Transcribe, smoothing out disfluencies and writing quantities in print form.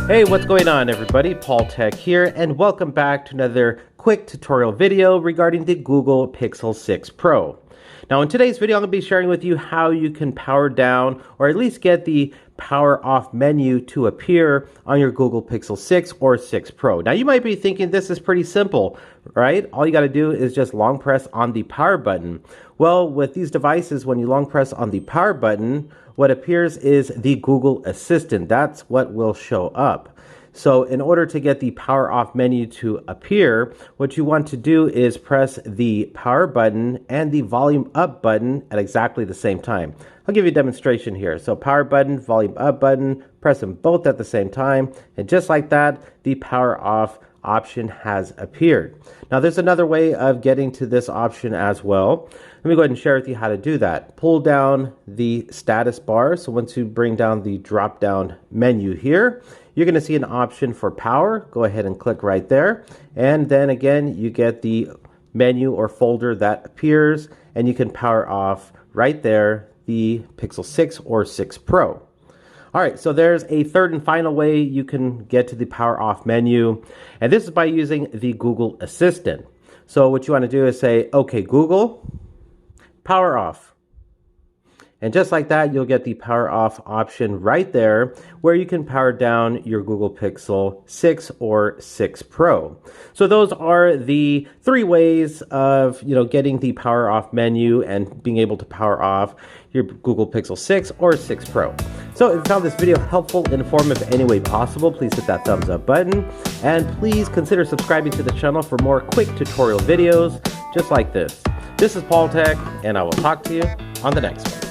Hey, what's going on everybody? Paul Tech here, and welcome back to another quick tutorial video regarding the Google Pixel 6 Pro. Now in today's video, I'm going to be sharing with you how you can power down or at least get the power off menu to appear on your Google Pixel 6 or 6 Pro. Now you might be thinking this is pretty simple, right? All you got to do is just long press on the power button. Well, with these devices, when you long press on the power button, what appears is the Google Assistant. That's what will show up. So in order to get the power off menu to appear, what you want to do is press the power button and the volume up button at exactly the same time. I'll give you a demonstration here. So power button, volume up button, press them both at the same time. And just like that, the power off option has appeared. Now there's another way of getting to this option as well. Let me go ahead and share with you how to do that. Pull down the status bar. So once you bring down the drop down menu here, you're going to see an option for power. Go ahead and click right there. And then again, you get the menu or folder that appears, and you can power off right there the Pixel 6 or 6 Pro. All right, so there's a third and final way you can get to the power off menu, and this is by using the Google Assistant. So what you want to do is say, okay, Google, power off. And just like that, you'll get the power off option right there where you can power down your Google Pixel 6 or 6 Pro. So those are the three ways of, getting the power off menu and being able to power off your Google Pixel 6 or 6 Pro. So if you found this video helpful and informative any way possible, please hit that thumbs up button. And please consider subscribing to the channel for more quick tutorial videos just like this. This is Paul Tech, and I will talk to you on the next one.